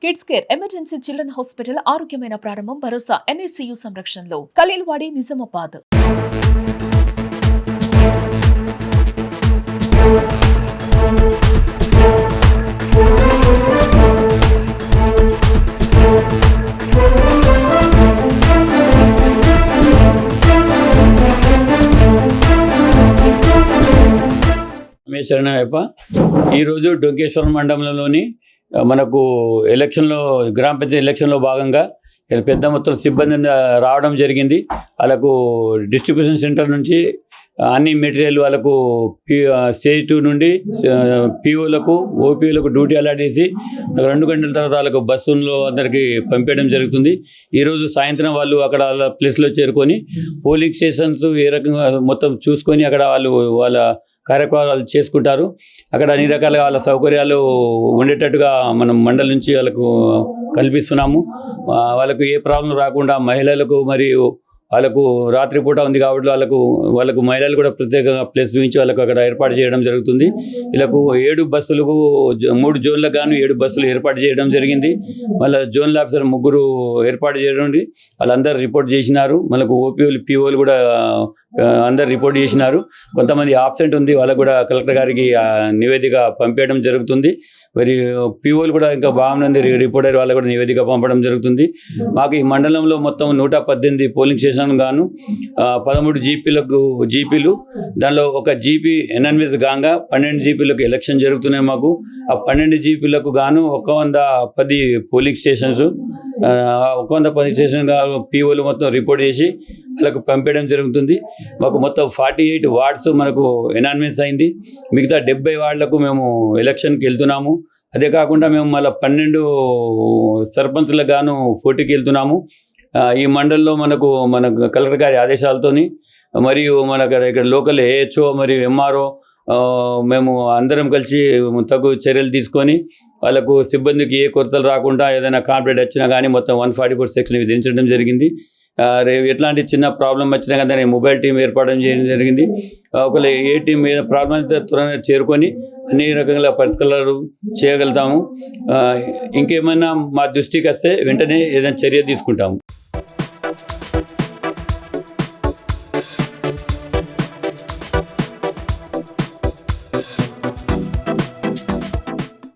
Kids care emergency children hospital ఆరోగ్యమైన ప్రారంభం భరోసా NICU సంరక్షణలో ఖలీల్వాడి నిజామాబాద్. శరణయ్యప్ప ఈరోజు డొంకేశ్వరం మండలంలోని మనకు ఎలక్షన్లో గ్రామ పంచాయతీ ఎలక్షన్లో భాగంగా పెద్ద మొత్తం సిబ్బంది రావడం జరిగింది. వాళ్ళకు డిస్ట్రిబ్యూషన్ సెంటర్ నుంచి అన్ని మెటీరియల్ వాళ్ళకు స్టేజ్ 2 నుండి POలకు OPలకు డ్యూటీ అలాట్ చేసి 2 గంటల తర్వాత వాళ్ళకు బస్సుల్లో అందరికీ పంపించడం జరుగుతుంది. ఈరోజు సాయంత్రం వాళ్ళు అక్కడ వాళ్ళ ప్లేస్లో చేరుకొని పోలింగ్ స్టేషన్స్ ఏ రకంగా మొత్తం చూసుకొని అక్కడ వాళ్ళ కార్యక్రమాలు చేసుకుంటారు. అక్కడ అన్ని రకాలుగా వాళ్ళ సౌకర్యాలు ఉండేటట్టుగా మనం మండలి నుంచి వాళ్ళకు కల్పిస్తున్నాము. వాళ్ళకు ఏ ప్రాబ్లం రాకుండా మహిళలకు మరియు వాళ్ళకు రాత్రిపూట ఉంది కాబట్టి వాళ్ళకు మహిళలు కూడా ప్రత్యేకంగా ప్లేస్ నుంచి వాళ్ళకు అక్కడ ఏర్పాటు చేయడం జరుగుతుంది. వీళ్ళకు 7 బస్సులకు 3 జోన్లకు గాను 7 బస్సులు ఏర్పాటు చేయడం జరిగింది. వాళ్ళ జోన్ల ఆఫీసర్ 3 ఏర్పాటు చేయడం వాళ్ళందరూ రిపోర్ట్ చేసినారు. మనకు OPలు POలు కూడా అందరు రిపోర్ట్ చేసినారు. కొంతమంది ఆబ్సెంట్ ఉంది, వాళ్ళకు కూడా కలెక్టర్ గారికి నివేదిక పంపించడం జరుగుతుంది. మరి POలు కూడా ఇంకా బాగుంది రిపోర్ట్ అయ్యి వాళ్ళకు కూడా నివేదిక పంపడం జరుగుతుంది. మాకు ఈ మండలంలో మొత్తం 118 పోలింగ్ స్టేషన్ గాను 13 జీపీలు దానిలో ఒక జీపీ ఎనానిమస్ గాంగా 12 జీపీలకు ఎలక్షన్ జరుగుతున్నాయి. మాకు ఆ 12 జీపీలకు గాను 110 పోలింగ్ స్టేషన్స్ 110 స్టేషన్ POలు మొత్తం రిపోర్ట్ చేసి వాళ్ళకు పంపించడం జరుగుతుంది. మాకు మొత్తం 48 వార్డ్స్ మనకు ఎనానిమస్ అయింది. మిగతా 70 వార్డులకు మేము ఎలక్షన్కి వెళ్తున్నాము. అదే కాకుండా మేము మళ్ళీ 12 సర్పంచ్లకు గాను పోటీకి వెళ్తున్నాము. ఈ మండలంలో మన కలెక్టర్ గారి ఆదేశాలతోని మరియు ఇక్కడ లోకల్ AHO మరియు MRO మేము అందరం కలిసి తగు చర్యలు తీసుకొని వాళ్ళకు సిబ్బందికి ఏ కొరతలు రాకుండా ఏదైనా కాంప్లైంట్ వచ్చినా కానీ మొత్తం 144 సెక్షన్ విధించడం జరిగింది. ఎట్లాంటి చిన్న ప్రాబ్లం వచ్చినా కానీ మొబైల్ టీం ఏర్పాటు చేయడం జరిగింది. ఒకవేళ ఏ టీం మీద ప్రాబ్లం అయితే త్వరగా చేరుకొని అన్ని రకాల పరిష్కారాలు చేయగలుగుతాము. ఇంకేమైనా మా దృష్టికి వస్తే వెంటనే ఏదైనా చర్య తీసుకుంటాము.